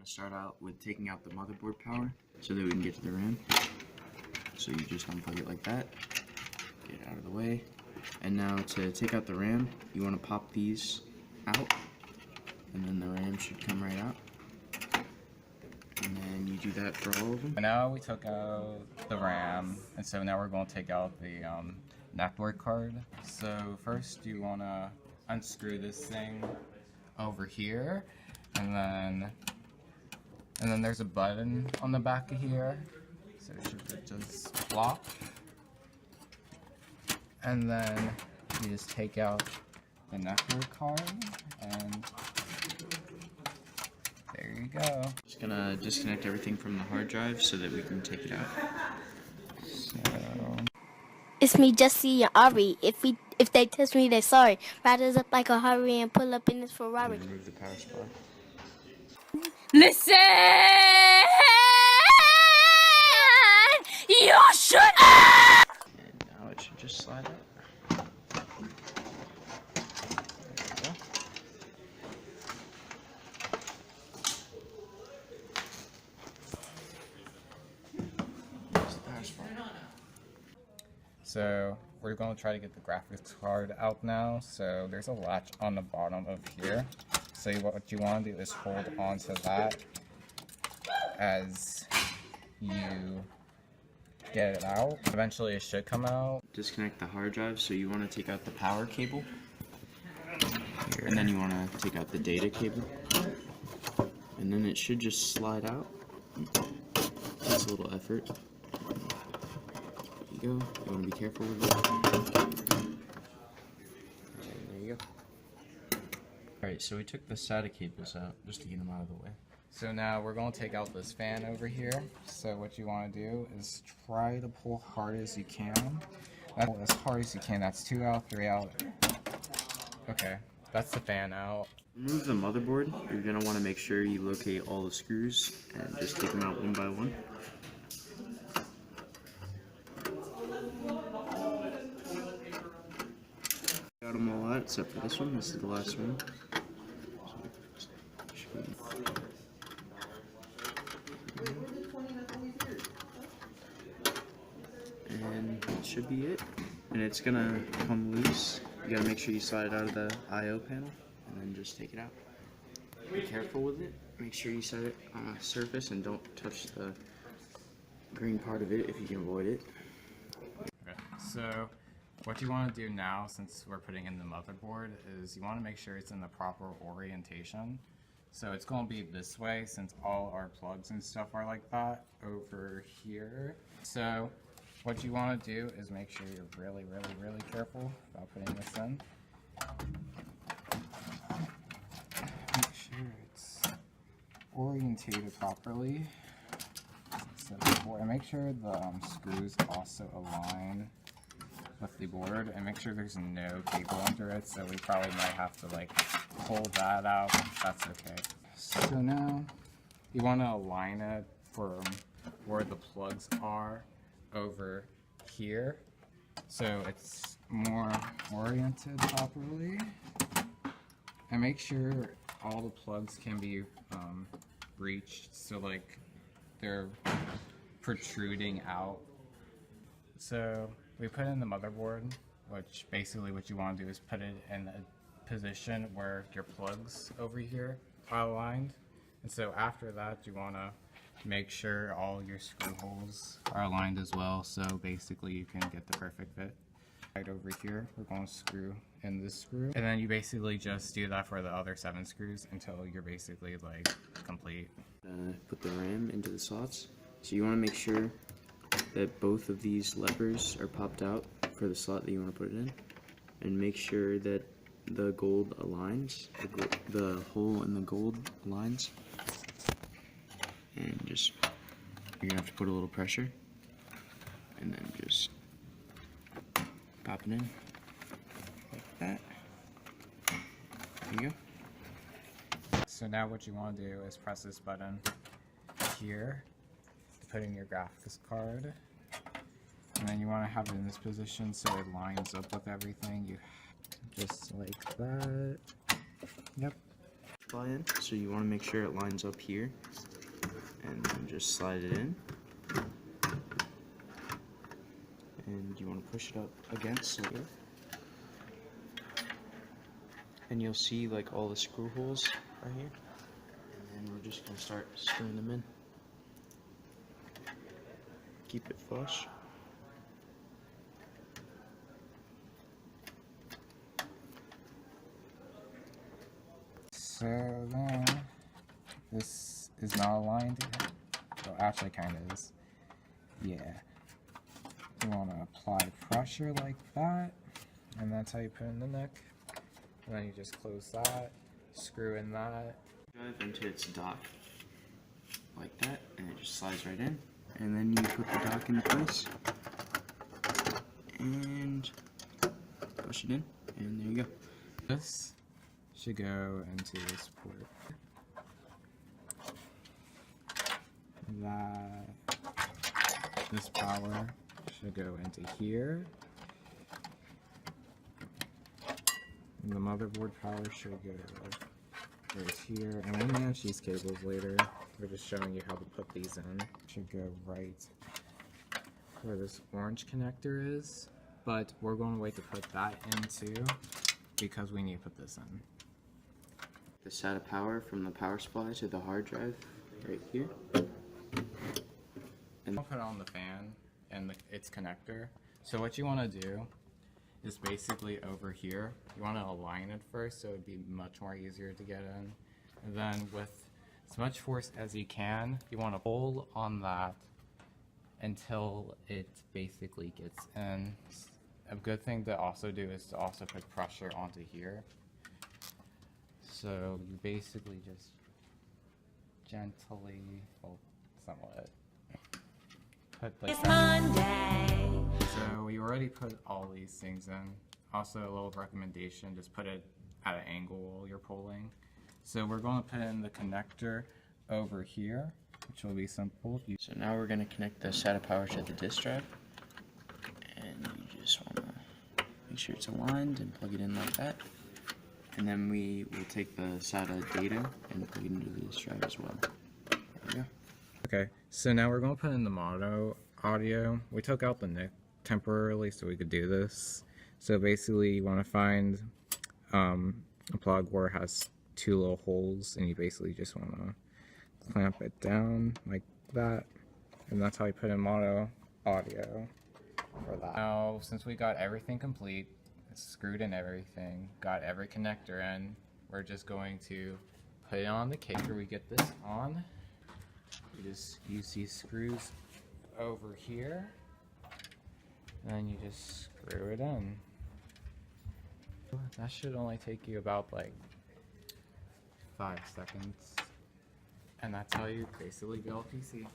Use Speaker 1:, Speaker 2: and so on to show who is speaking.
Speaker 1: start out with taking out the motherboard power so that we can get to the RAM. So you just unplug it like that, get it out of the way. And now to take out the RAM, you want to pop these out, and then the RAM should come right out. And then you do that for all of them.
Speaker 2: Now we took out the RAM, and so now we're going to take out the network card. So first you want to unscrew this thing over here, and then there's a button on the back of here, so it should just lock. And then you just take out the network card, and there you go.
Speaker 1: Just gonna disconnect everything from the hard drive so that we can take it out.
Speaker 2: So
Speaker 3: It's me, Jesse and Ari. If they test me, they're sorry. Ride us up like a hurry and pull up in this Ferrari.
Speaker 1: Remove the power supply.
Speaker 3: Listen! You should.
Speaker 1: And now it should just slide out. There we go. There's the power supply.
Speaker 2: So we're going to try to get the graphics card out now. So there's a latch on the bottom of here. So what you want to do is hold on to that as you get it out. Eventually it should come out.
Speaker 1: Disconnect the hard drive, so you want to take out the power cable. Here. And then you want to take out the data cable. And then it should just slide out. Takes a little effort. There you go. You want to be careful with it. And there you go. Alright, so we took the SATA cables out just to get them out of the way.
Speaker 2: So now we're going to take out this fan over here. So what you want to do is try to pull hard as you can. Pull as hard as you can. That's 2 out, 3 out. Okay, that's the fan out.
Speaker 1: Remove the motherboard. You're going to want to make sure you locate all the screws and just take them out one by one. Got them all out except for this one. This is the last one. And that should be it. And it's gonna come loose. You gotta make sure you slide it out of the I/O panel and then just take it out. Be careful with it. Make sure you set it on a surface and don't touch the green part of it if you can avoid it.
Speaker 2: Okay, so what you want to do now, since we're putting in the motherboard, is you want to make sure it's in the proper orientation. So it's going to be this way, since all our plugs and stuff are like that over here. So what you want to do is make sure you're really careful about putting this in. Make sure it's orientated properly. And make sure the screws also align with the board, and make sure there's no cable under it, so we probably might have to like pull that out. That's okay. So now you want to align it from where the plugs are over here, so it's more oriented properly, and make sure all the plugs can be reached, so like they're protruding out. So we put in the motherboard, which basically what you want to do is put it in a position where your plugs over here are aligned. And so after that, you want to make sure all your screw holes are aligned as well, so basically you can get the perfect fit. Right over here, we're going to screw in this screw, and then you basically just do that for the other 7 screws until you're basically like complete.
Speaker 1: Put the RAM into the slots. So you want to make sure that both of these levers are popped out for the slot that you want to put it in, and make sure that the gold aligns, the hole in the gold aligns, and just you're gonna have to put a little pressure, and then just pop it in like that. There you go.
Speaker 2: So now what you want to do is press this button here to put in your graphics card, and then you want to have it in this position so it lines up with everything. You just like that. Yep.
Speaker 1: supply in. So you want to make sure it lines up here, and then just slide it in. And you want to push it up against it. And you'll see like all the screw holes right here. And then we're just going to start screwing them in. Keep it flush.
Speaker 2: So then, this is not aligned yet. Well, actually kind of is. Yeah. You want to apply pressure like that, and that's how you put in the neck. And then you just close that, screw in that.
Speaker 1: Drive into its dock, like that, and it just slides right in. And then you put the dock into place, and push it in, and there you go.
Speaker 2: This should go into this port. This power should go into here. And the motherboard power should go right here. And we'll manage these cables later. We're just showing you how to put these in. Should go right where this orange connector is. But we're going to wait to put that in too, because we need to put this in.
Speaker 1: The SATA power from the power supply to the hard drive right here. And
Speaker 2: I'll put it on the fan and its connector. So what you want to do is basically over here, you want to align it first so it'd be much more easier to get in. And then with as much force as you can, you want to pull on that until it basically gets in. A good thing to also do is to also put pressure onto here. So you basically just gently, well, somewhat, put like
Speaker 4: It's Monday.
Speaker 2: So we already put all these things in. Also, a little recommendation, just put it at an angle while you're pulling. So we're going to put in the connector over here, which will be simple.
Speaker 1: so now we're going to connect the SATA power to the disk drive. And you just want to make sure it's aligned and plug it in like that. And then we will take the SATA data and plug it into the disk drive as well. There we go.
Speaker 2: Okay, so now we're going to put in the mono audio. We took out the NIC temporarily so we could do this. So basically you want to find a plug where it has two little holes, and you basically just want to clamp it down like that. And that's how you put in mono audio for that. Now, since we got everything complete, screwed in everything, got every connector in, we're just going to put it on the case. After we get this on, you just use these screws over here, and then you just screw it in. That should only take you about like 5 seconds, and that's how you basically build a PC.